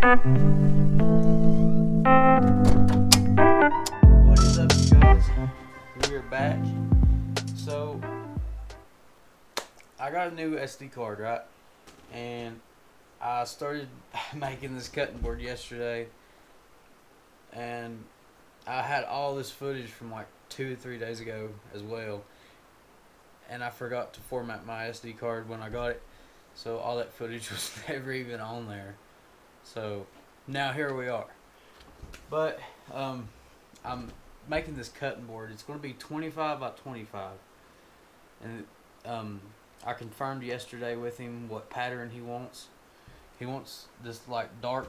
What is up, you guys? We are back. So, I got a new SD card, right? And I started making this cutting board yesterday. And I had all this footage from like 2 or 3 days ago as well. And I forgot to format my SD card when I got it. So all that footage was never even on there. So now here we are. But I'm making this cutting board. It's going to be 25 by 25. And I confirmed yesterday with him what pattern he wants. He wants this like the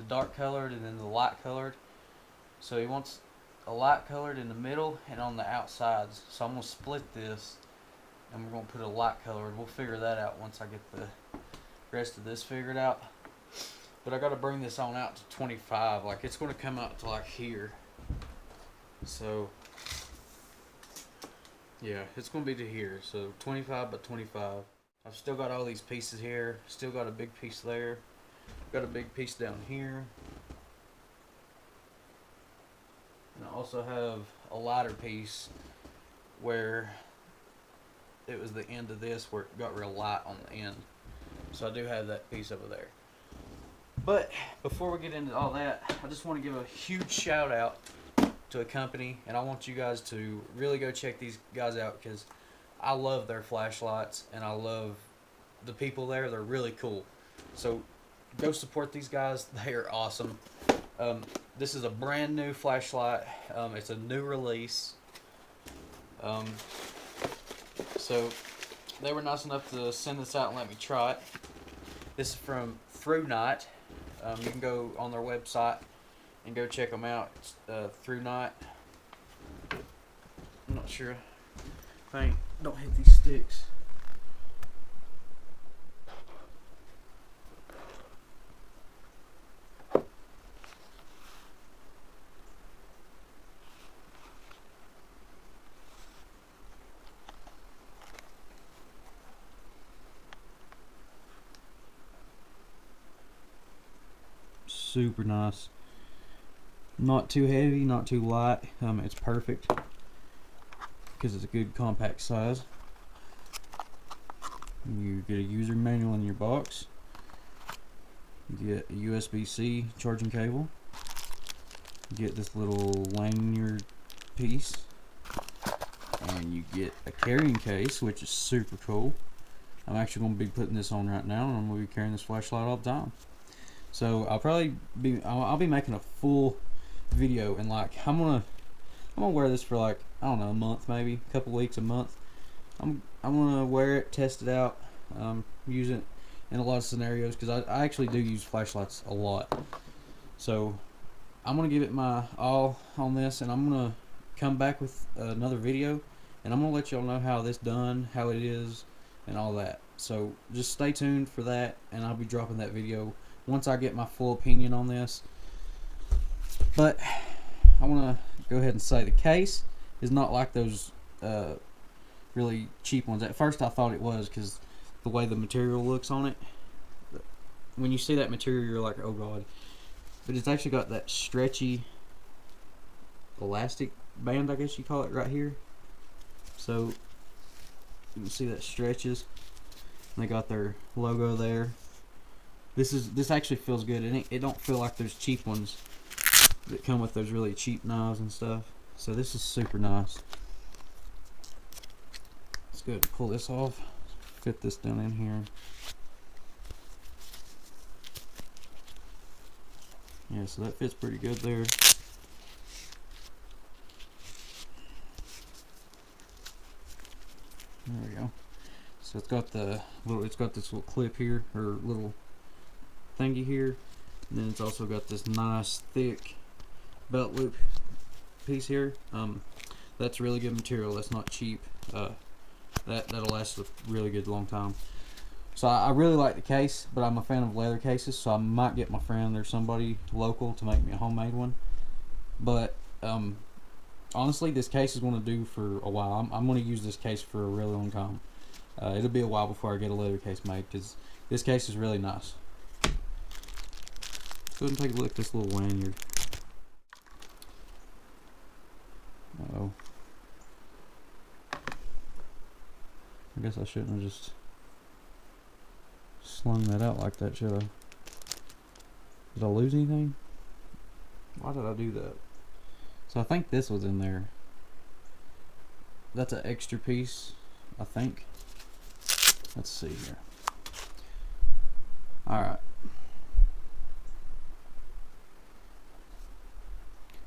dark colored and then the light colored. So he wants a light colored in the middle and on the outsides. So I'm going to split this and we're going to put a light colored. We'll figure that out once I get the rest of this figured out. But I got to bring this on out to 25. Like it's going to come out to like here. So yeah, it's going to be to here. So 25 by 25. I've still got all these pieces here. Still got a big piece there. Got a big piece down here. And I also have a lighter piece where it was the end of this where it got real light on the end. So I do have that piece over there. But before we get into all that, I just want to give a huge shout out to a company, and I want you guys to really go check these guys out because I love their flashlights and I love the people there. They're really cool. So go support these guys. They are awesome. This is a brand new flashlight. It's a new release. So they were nice enough to send this out and let me try it. This is from Through Night. You can go on their website and go check them out. It's Through Night. I'm not sure if I don't hit these sticks. Super nice. Not too heavy, not too light. It's perfect because it's a good compact size. You get a user manual in your box. You get a USB-C charging cable. You get this little lanyard piece. And you get a carrying case, which is super cool. I'm actually going to be putting this on right now, and I'm going to be carrying this flashlight all the time. So I'll be making a full video, and like I'm gonna wear this for like I don't know, a month, maybe a couple weeks, a month. I'm gonna wear it, test it out, use it in a lot of scenarios because I actually do use flashlights a lot. So I'm gonna give it my all on this, and I'm gonna come back with another video, and I'm gonna let y'all know how this done, how it is, and all that. So just stay tuned for that, and I'll be dropping that video once I get my full opinion on this. But I want to go ahead and say the case is not like those really cheap ones. At first I thought it was because the way the material looks on it. When you see that material you're like, oh god. But it's actually got that stretchy elastic band, I guess you call it, right here. So you can see that stretches. And they got their logo there. This actually feels good, and it don't feel like those cheap ones that come with those really cheap knives and stuff. So this is super nice. Let's go ahead and pull this off. Fit this down in here. Yeah, so that fits pretty good there. There we go. So it's got this little clip here, or little thingy here, and then it's also got this nice thick belt loop piece here. That's really good material. That's not cheap. That'll last a really good long time. So I really like the case, but I'm a fan of leather cases, so I might get my friend or somebody local to make me a homemade one. But honestly, this case is going to do for a while. I'm going to use this case for a really long time. It'll be a while before I get a leather case made because this case is really nice. go ahead and take a look at this little lanyard. Uh-oh. I guess I shouldn't have just slung that out like that, should I? Did I lose anything? Why did I do that? So I think this was in there. That's an extra piece, I think. Let's see here. Alright.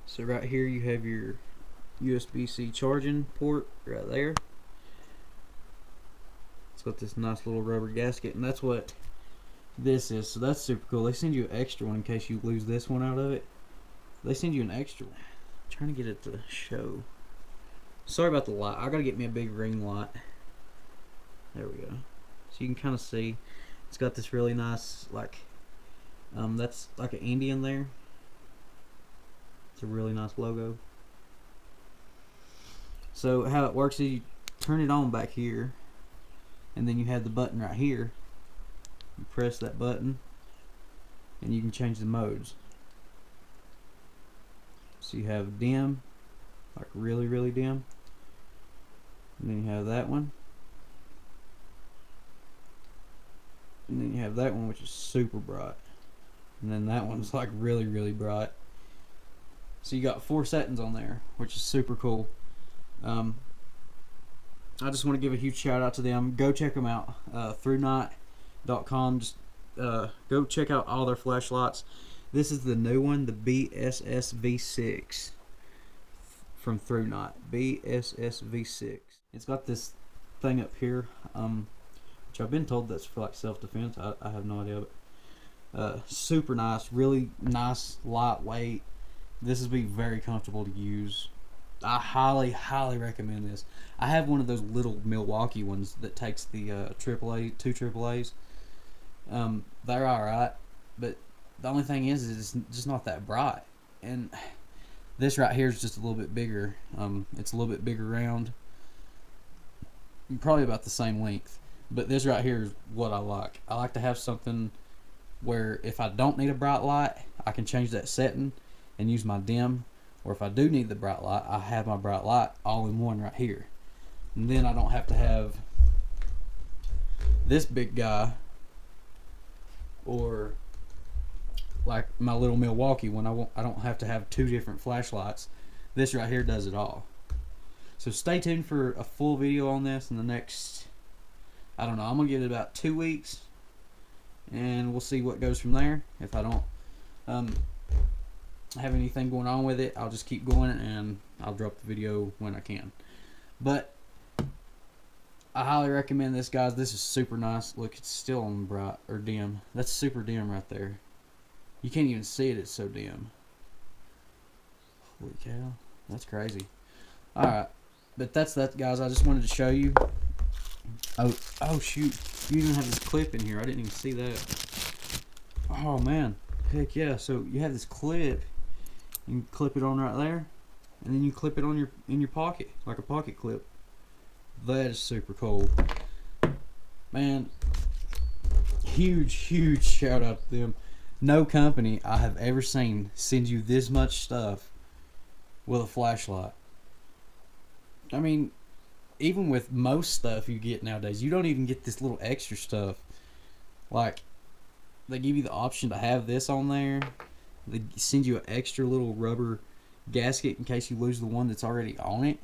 So right here you have your USB-C charging port right there. It's got this nice little rubber gasket, and that's what this is. So that's super cool. They send you an extra one in case you lose this one out of it. They send you an extra one. I'm trying to get it to show. Sorry about the light. I gotta get me a big ring light. There we go. So you can kind of see it's got this really nice, like, that's like an Indian there. It's a really nice logo. So how it works is you turn it on back here, and then you have the button right here. You press that button, and you can change the modes. So you have dim, like really, really dim. And then you have that one. And then you have that one, which is super bright. And then that one's like really, really bright. So you got 4 settings on there, which is super cool. I just want to give a huge shout out to them. Go check them out. ThruNot.com. Just go check out all their flashlights. This is the new one, the BSS-V6 from ThruNot. BSS-V6. It's got this thing up here, which I've been told that's for like self-defense. I have no idea, but super nice, really nice, lightweight. This will be very comfortable to use. I highly, highly recommend this. I have one of those little Milwaukee ones that takes the AAA, 2 AAAs. They're alright, but the only thing is it's just not that bright. And this right here is just a little bit bigger. It's a little bit bigger round. Probably about the same length. But this right here is what I like. I like to have something where if I don't need a bright light, I can change that setting and use my dim. Or if I do need the bright light, I have my bright light all in one right here. And then I don't have to have this big guy, or like my little Milwaukee one. I don't have to have 2 different flashlights. This right here does it all. So stay tuned for a full video on this in the next, I don't know, I'm gonna give it about 2 weeks, and we'll see what goes from there. If I don't have anything going on with it, I'll just keep going, and I'll drop the video when I can. But I highly recommend this, guys. This is super nice. Look, it's still on bright or dim. That's super dim right there. You can't even see it, it's so dim. Holy cow, that's crazy. Alright, but that's that, guys. I just wanted to show you. Oh shoot, you even have this clip in here. I didn't even see that. Oh man, heck yeah. So you have this clip. You can clip it on right there, and then you clip it on in your pocket, like a pocket clip. That is super cool, man. Huge shout out to them. No company I have ever seen send you this much stuff with a flashlight. I mean, even with most stuff you get nowadays, you don't even get this little extra stuff. Like, they give you the option to have this on there. They send you an extra little rubber gasket in case you lose the one that's already on it.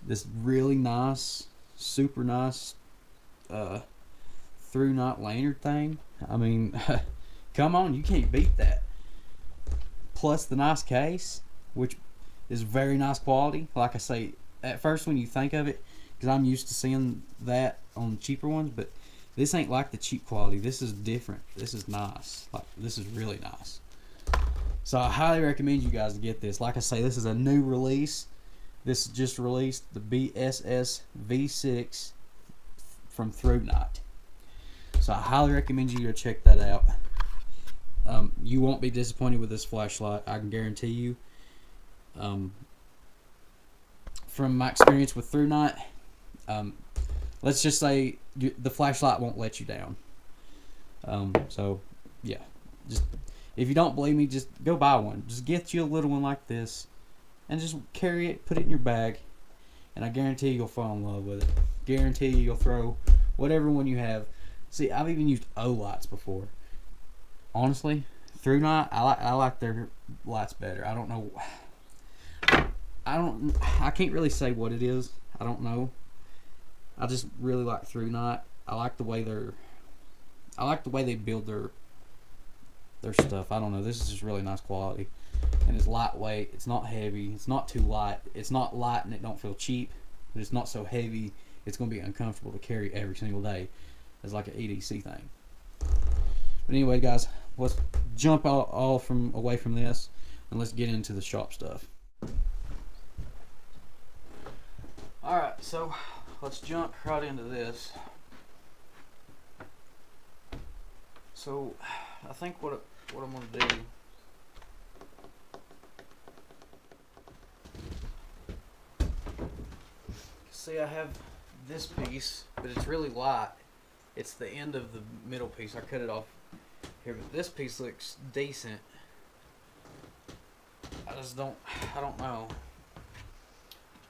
This really nice, super nice ThruNot lanyard thing. I mean, come on, you can't beat that. Plus the nice case, which is very nice quality. Like I say, at first when you think of it, because I'm used to seeing that on cheaper ones, but this ain't like the cheap quality. This is different. This is nice. Like, this is really nice. So I highly recommend you guys to get this. Like I say, this is a new release. This is just released, the BSS V6 from ThruNot. So I highly recommend you to check that out. You won't be disappointed with this flashlight, I can guarantee you. From my experience with ThruNot, let's just say the flashlight won't let you down. So yeah, just If you don't believe me, just go buy one. Just get you a little one like this, and just carry it, put it in your bag, and I guarantee you'll fall in love with it. Guarantee you'll throw whatever one you have. See, I've even used O lights before. Honestly, through night, I like their lights better. I don't know. I can't really say what it is. I don't know. I just really like through night. I like the way they build their stuff. I don't know. This is just really nice quality, and it's lightweight. It's not heavy. It's not too light. It's not light and it don't feel cheap, but it's not so heavy it's gonna be uncomfortable to carry every single day. It's like an EDC thing. But anyway, guys, let's jump all from away from this and let's get into the shop stuff. All right, so let's jump right into this. So I think what I'm gonna do. See, I have this piece, but it's really light. It's the end of the middle piece. I cut it off here, but this piece looks decent. I don't know.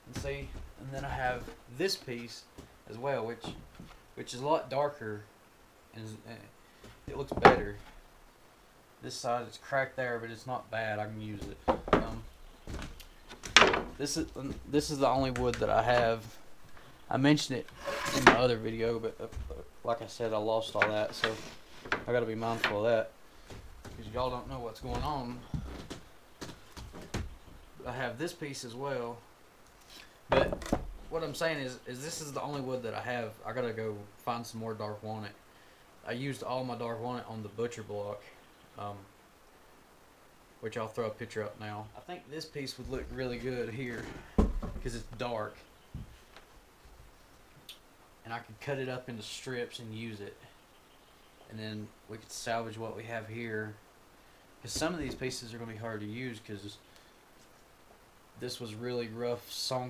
And see, and then I have this piece as well, which is a lot darker, and it looks better. This side is cracked there, but it's not bad. I can use it. This is the only wood that I have. I mentioned it in the other video, but like I said, I lost all that, so I got to be mindful of that because y'all don't know what's going on. I have this piece as well, but what I'm saying is this is the only wood that I have. I gotta go find some more dark walnut. I used all my dark walnut on the butcher block, which I'll throw a picture up now. I think this piece would look really good here because it's dark, and I could cut it up into strips and use it, and then we could salvage what we have here, because some of these pieces are going to be hard to use because this was really rough saw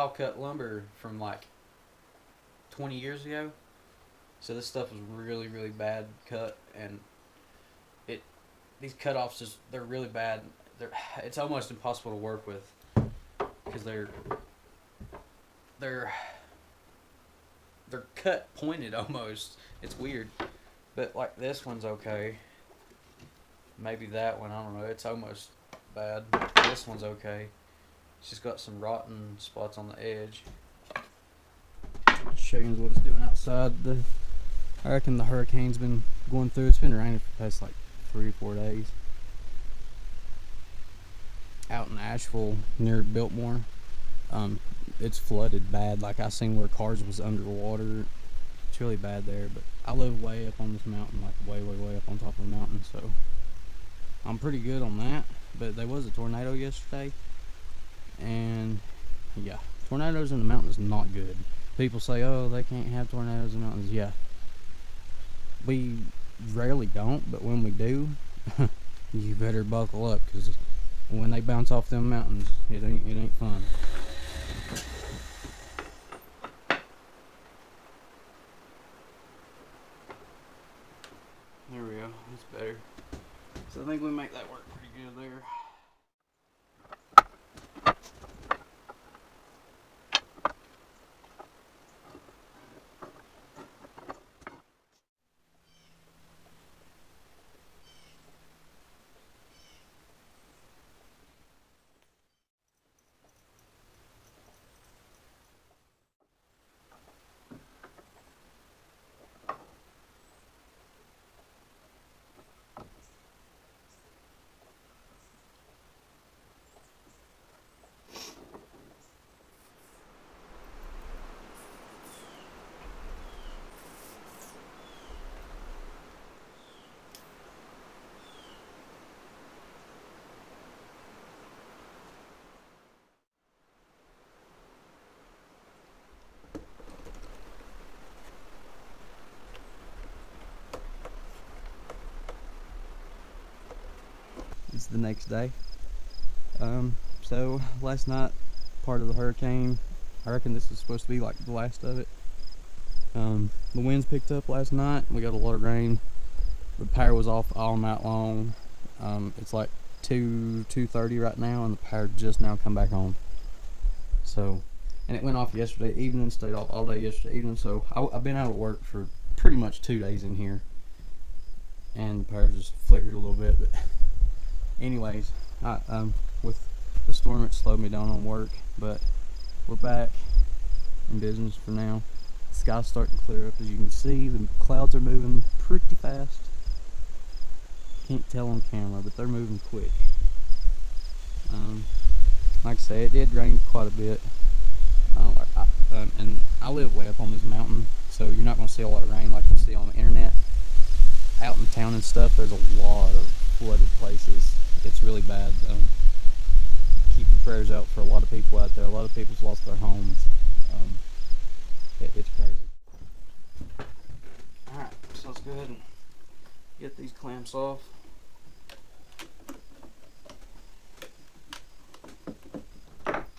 cut lumber from like 20 years ago, so this stuff was really bad cut, and these cutoffs they're really bad. It's almost impossible to work with because they're cut pointed almost. It's weird, but like this one's okay. Maybe that one, I don't know. It's almost bad. This one's okay. It's just got some rotten spots on the edge. I'll show you what it's doing outside. I reckon the hurricane's been going through. It's been raining for the past like 3 or 4 days. Out in Asheville near Biltmore, it's flooded bad. Like I seen where cars was underwater. It's really bad there, but I live way up on this mountain, like way up on top of the mountain, so I'm pretty good on that. But there was a tornado yesterday, and yeah, tornadoes in the mountains is not good. People say, oh, they can't have tornadoes in the mountains. Yeah, we rarely don't, but when we do, you better buckle up, because when they bounce off them mountains, it ain't fun. There we go. That's better. So I think we make that work pretty good there. It's the next day. So last night, part of the hurricane, I reckon this is supposed to be like the last of it. The winds picked up last night. We got a lot of rain. The power was off all night long. It's like 2:30 right now, and the power just now come back on. So, and it went off yesterday evening, stayed off all day yesterday evening. So I've been out of work for pretty much 2 days in here, and the power just flickered a little bit. But anyways, with the storm, it slowed me down on work, but we're back in business for now. The sky's starting to clear up, as you can see. The clouds are moving pretty fast. Can't tell on camera, but they're moving quick. Like I say, it did rain quite a bit. And I live way up on this mountain, so you're not going to see a lot of rain like you see on the internet. Out in town and stuff, there's a lot of flooded places. It's really bad. Keep your prayers out for a lot of people out there. A lot of people's lost their homes. It's crazy. Alright, so let's go ahead and get these clamps off.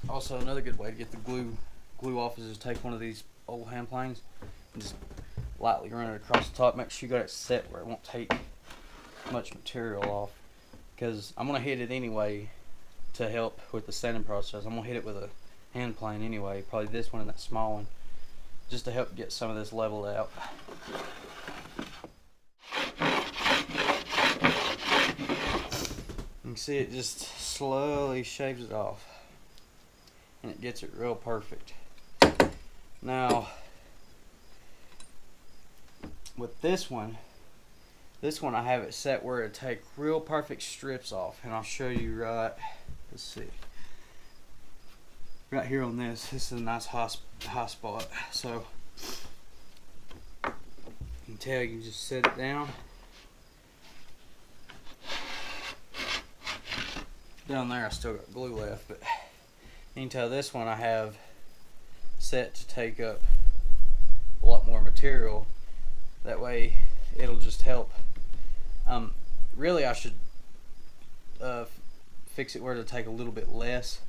Also, another good way to get the glue off is just take one of these old hand planes and just lightly run it across the top. Make sure you got it set where it won't take much material off, because I'm going to hit it anyway to help with the sanding process. I'm going to hit it with a hand plane anyway, probably this one and that small one, just to help get some of this leveled out. You can see it just slowly shaves it off, and it gets it real perfect. Now, with this one I have it set where it take real perfect strips off, and I'll show you right, let's see, right here on this is a nice high spot. So you can tell, you can just set it down. Down there I still got glue left, but you can tell this one I have set to take up a lot more material. That way it'll just help. Really I should fix it where it'll take a little bit less,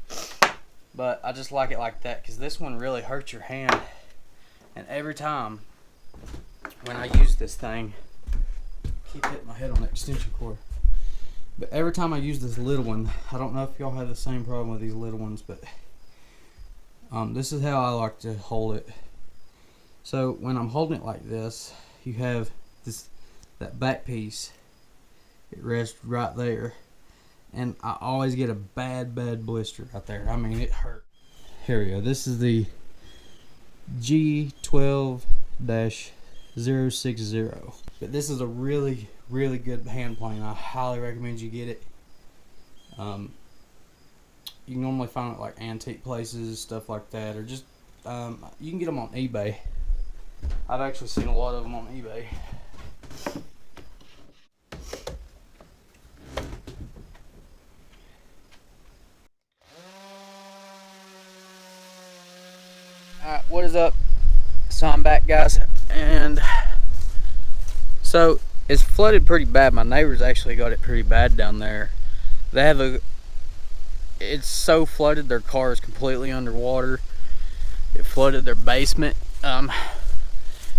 but I just like it like that because this one really hurts your hand. And every time when I use this thing, keep hitting my head on the extension cord, but every time I use this little one, I don't know if y'all have the same problem with these little ones, but this is how I like to hold it. So when I'm holding it like this, you have that back piece, it rests right there, and I always get a bad blister right there. I mean, it hurt. Here we go. This is the G12-060, but this is a really good hand plane. I highly recommend you get it. You can normally find it like antique places, stuff like that, or just you can get them on eBay. I've actually seen a lot of them on eBay. Alright, what is up? So I'm back, guys, and so it's flooded pretty bad. My neighbors actually got it pretty bad down there. They have it's so flooded, their car is completely underwater. It flooded their basement.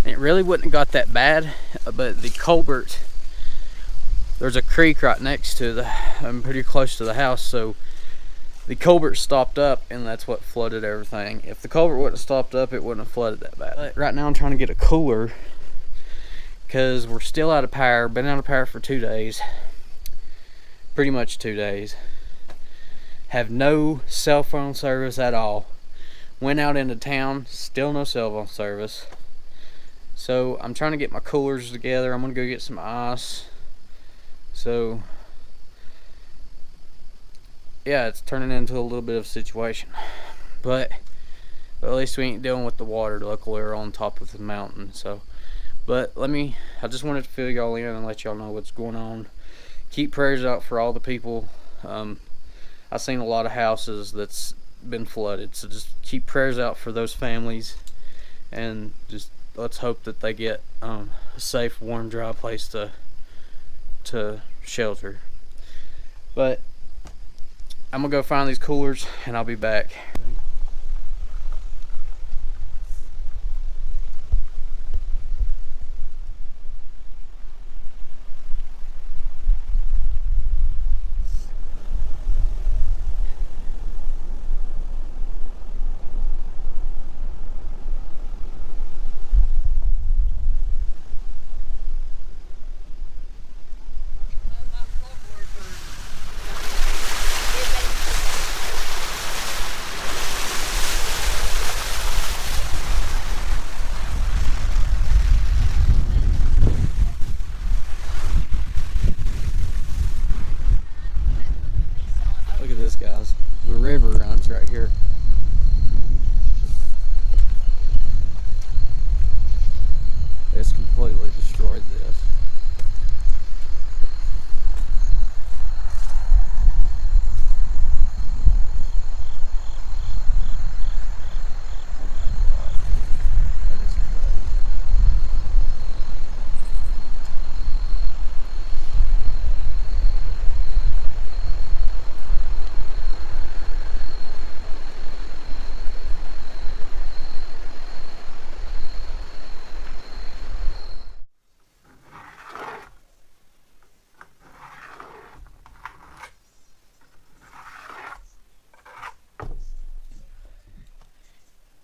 It really wouldn't have got that bad, but the culvert, there's a creek right next to pretty close to the house, so the culvert stopped up, and that's what flooded everything. If the culvert wouldn't have stopped up, it wouldn't have flooded that bad. But right now I'm trying to get a cooler because we're still out of power. Been out of power for 2 days, pretty much 2 days. Have no cell phone service at all. Went out into town, still no cell phone service. So I'm trying to get my coolers together. I'm gonna go get some ice. So yeah, it's turning into a little bit of a situation, but at least we ain't dealing with the water. Luckily we're on top of the mountain. So, but I just wanted to fill y'all in and let y'all know what's going on. Keep prayers out for all the people. I've seen a lot of houses that's been flooded, so just keep prayers out for those families, and just let's hope that they get a safe, warm, dry place to shelter. But I'm gonna go find these coolers and I'll be back.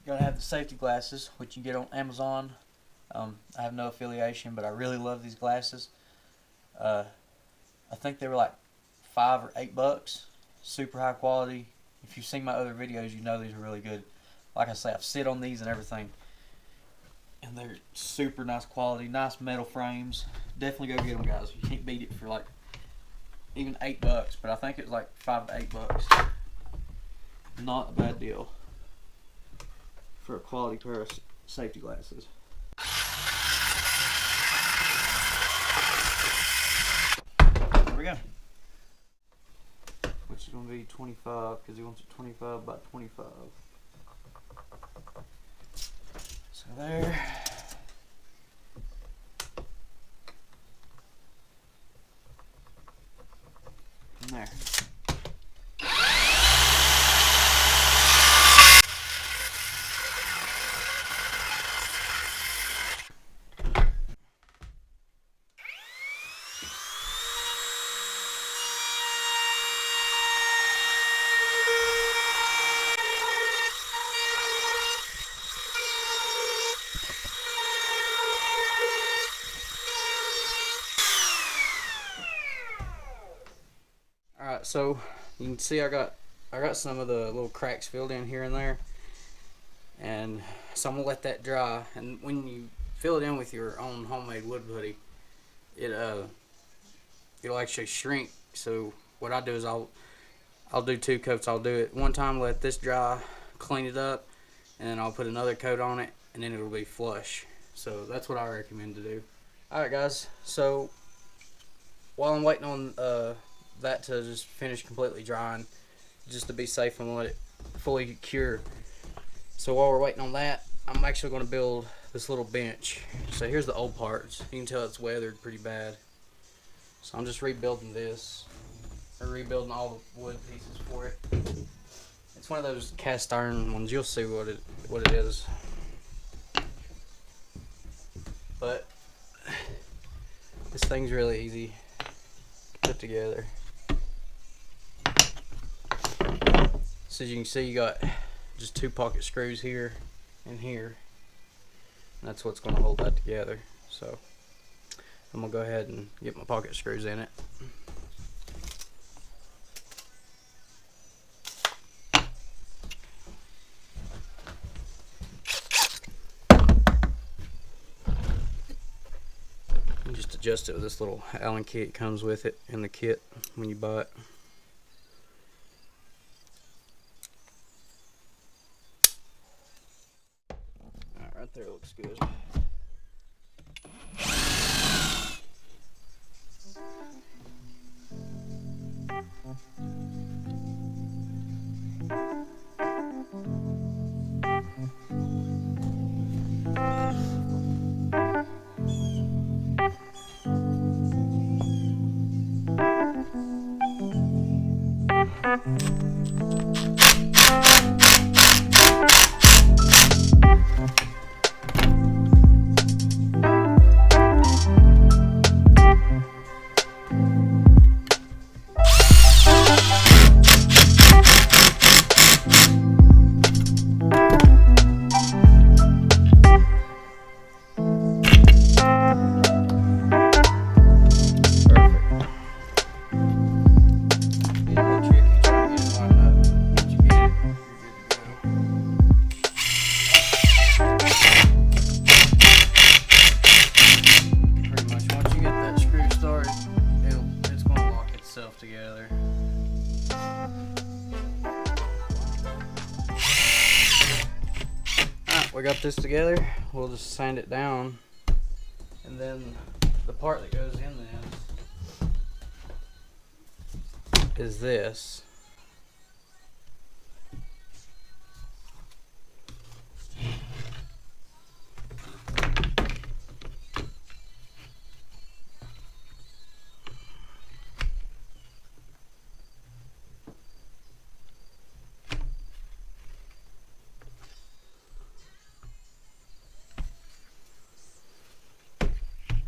You're gonna have the safety glasses, which you get on Amazon. I have no affiliation, but I really love these glasses. I think they were like $5 or $8. Super high quality. If you've seen my other videos, you know these are really good. Like I say, I've sit on these and everything, and they're super nice quality, nice metal frames. Definitely go get them, guys. You can't beat it for like even $8, but I think it was like $5 to $8. Not a bad deal for a quality pair of safety glasses. There we go. Which is going to be 25 because he wants it 25 by 25. So there. And there. Alright, so you can see I got some of the little cracks filled in here and there, and so I'm gonna let that dry. And when you fill it in with your own homemade wood putty, it'll actually shrink. So what I do is I'll do 2 coats. I'll do it one time, let this dry, clean it up, and then I'll put another coat on it, and then it'll be flush. So that's what I recommend to do. Alright guys, so while I'm waiting on that to just finish completely drying, just to be safe, and let it fully cure. So while we're waiting on that, I'm actually going to build this little bench. So here's the old parts. You can tell it's weathered pretty bad. So I'm just rebuilding this, or rebuilding all the wood pieces for it. It's one of those cast iron ones. You'll see what it is. But this thing's really easy to put together. So as you can see, you got just 2 pocket screws here and here. And that's what's going to hold that together. So I'm going to go ahead and get my pocket screws in it. And just adjust it with this little Allen key. It comes with it in the kit when you buy it. Right there looks good. Together. Alright, we got this together. We'll just sand it down, and then the part that goes in this is this.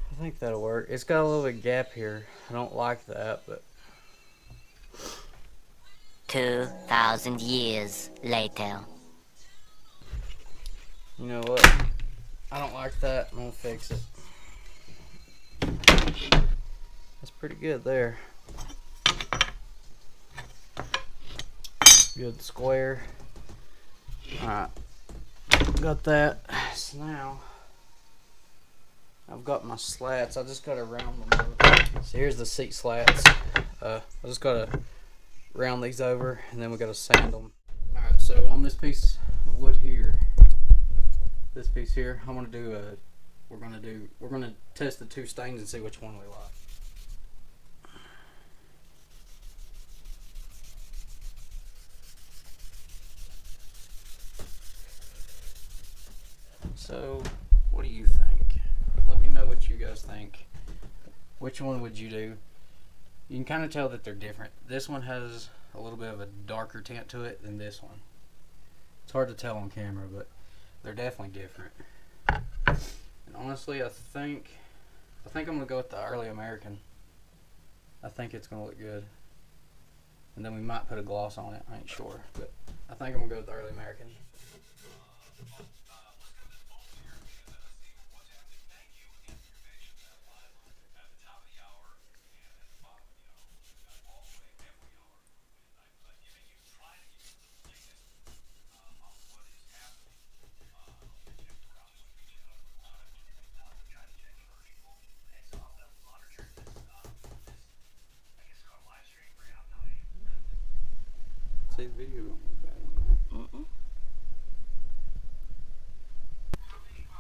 I think that'll work. It's got a little bit of gap here. I don't like that, but 2,000 years later. You know what? I don't like that. I'm gonna fix it. That's pretty good there. Good square. Alright. Got that. So now I've got my slats. I just gotta round them over. So here's the seat slats. I just gotta round these over, and then we gotta sand them. Alright, so on this piece of wood here, this piece here, I'm gonna do we're gonna test the two stains and see which one we like. So, what do you think? Let me know what you guys think. Which one would you do? You can kind of tell that they're different. This one has a little bit of a darker tint to it than this one. It's hard to tell on camera, but they're definitely different. And honestly, I think I'm gonna go with the Early American. I think it's gonna look good. And then we might put a gloss on it. I ain't sure, but I think I'm gonna go with the Early American. See, the video don't look bad on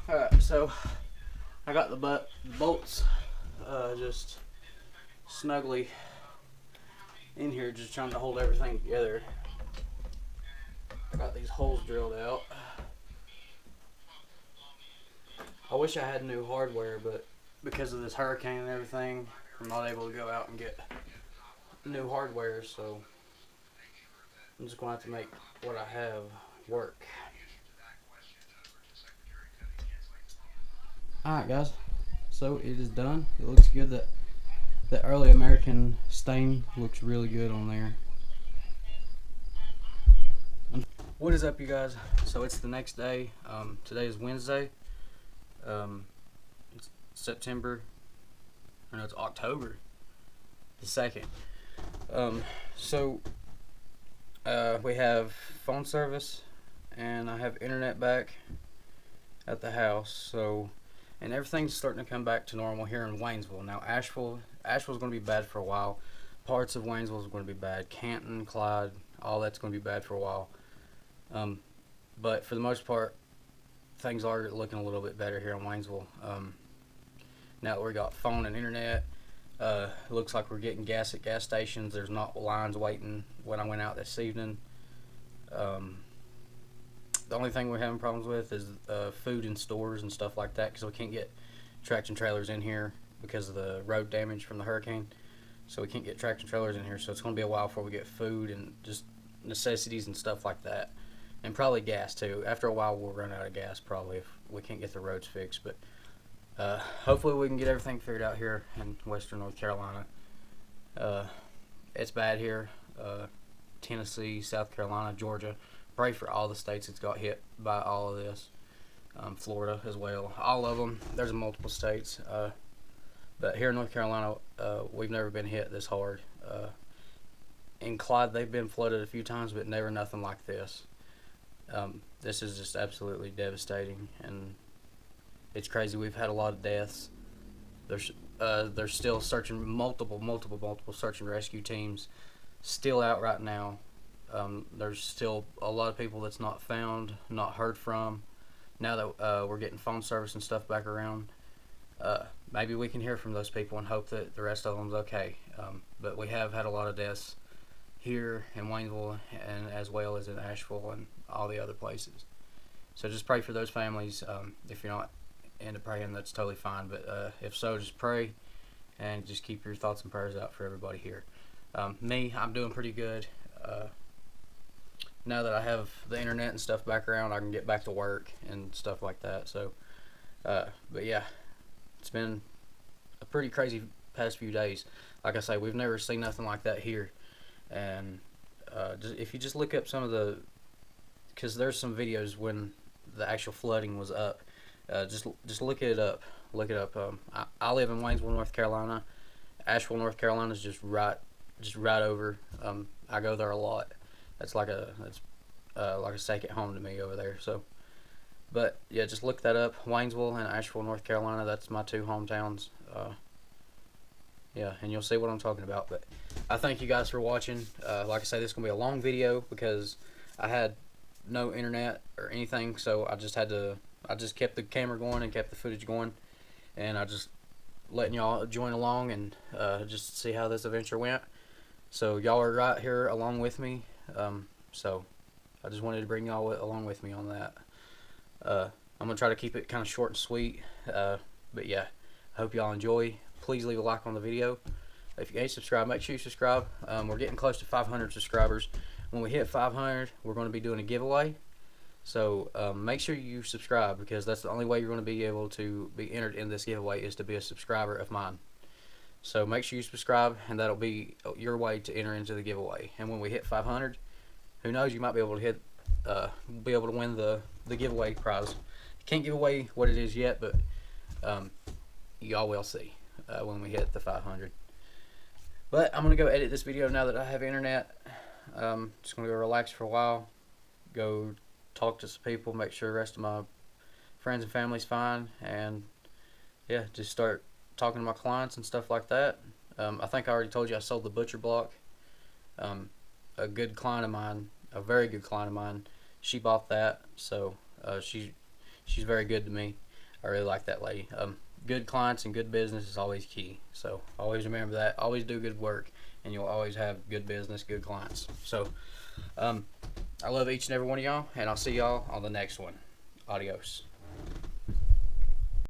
that. Alright, so I got the bolts just snugly in here, just trying to hold everything together. I got these holes drilled out. I wish I had new hardware, but because of this hurricane and everything, I'm not able to go out and get new hardware, so I'm just going to have to make what I have work. Alright guys, so it is done. It looks good. The Early American stain looks really good on there. What is up, you guys? So it's the next day. Today is Wednesday. It's September, or no, it's October the 2nd. We have phone service, and I have internet back at the house. And everything's starting to come back to normal here in Waynesville. Now, Asheville's going to be bad for a while. Parts of Waynesville is going to be bad. Canton, Clyde, all that's going to be bad for a while. But for the most part, things are looking a little bit better here in Waynesville. Now that we got phone and internet, it looks like we're getting gas at gas stations. There's not lines waiting when I went out this evening. The only thing we're having problems with is food in stores and stuff like that, because we can't get traction trailers in here because of the road damage from the hurricane. So we can't get traction trailers in here, so it's going to be a while before we get food and just necessities and stuff like that. And probably gas too. After a while we'll run out of gas probably if we can't get the roads fixed. But hopefully we can get everything figured out here in western North Carolina. It's bad here. Tennessee, South Carolina, Georgia. Pray for all the states that's got hit by all of this. Florida as well. All of them. There's multiple states. But here in North Carolina, we've never been hit this hard. In Clyde, they've been flooded a few times, but never nothing like this. This is just absolutely devastating, and it's crazy. We've had a lot of deaths. They're still searching, multiple search and rescue teams still out right now. There's still a lot of people that's not found, not heard from. Now that we're getting phone service and stuff back around, maybe we can hear from those people and hope that the rest of them's okay. But we have had a lot of deaths here in Waynesville, and as well as in Asheville and all the other places. So just pray for those families. If you're not into praying, that's totally fine, but if so, just pray and just keep your thoughts and prayers out for everybody here. I'm doing pretty good. Now that I have the internet and stuff back around, I can get back to work and stuff like that. So but yeah, it's been a pretty crazy past few days. Like I say, we've never seen nothing like that here. And if you just look up some of the, because there's some videos when the actual flooding was up. Just look it up. Look it up. I live in Waynesville, North Carolina. Asheville, North Carolina is just right over. I go there a lot. That's like a second home to me over there. So, but yeah, just look that up. Waynesville and Asheville, North Carolina. That's my two hometowns. Yeah, and you'll see what I'm talking about. But I thank you guys for watching. Like I say, this is gonna be a long video because I had no internet or anything, so I just kept the camera going and kept the footage going, and I just letting y'all join along and just see how this adventure went. So y'all are right here along with me. So I just wanted to bring y'all along with me on that. I'm gonna try to keep it kind of short and sweet. But yeah, I hope y'all enjoy. Please leave a like on the video. If you ain't subscribed, make sure you subscribe. We're getting close to 500 subscribers. When we hit 500, we're going to be doing a giveaway. So make sure you subscribe, because that's the only way you're going to be able to be entered in this giveaway, is to be a subscriber of mine. So make sure you subscribe, and that'll be your way to enter into the giveaway. And when we hit 500, who knows, you might be able to win the giveaway prize. Can't give away what it is yet, but y'all will see when we hit the 500. But I'm gonna go edit this video now that I have internet. Just gonna go relax for a while, go talk to some people, make sure the rest of my friends and family's fine, and yeah, just start talking to my clients and stuff like that. I think I already told you I sold the butcher block. A good client of mine, a very good client of mine, she bought that, so she's very good to me. I really like that lady. Good clients and good business is always key, so always remember that. Always do good work, and you'll always have good business, good clients. So I love each and every one of y'all, and I'll see y'all on the next one. Adios.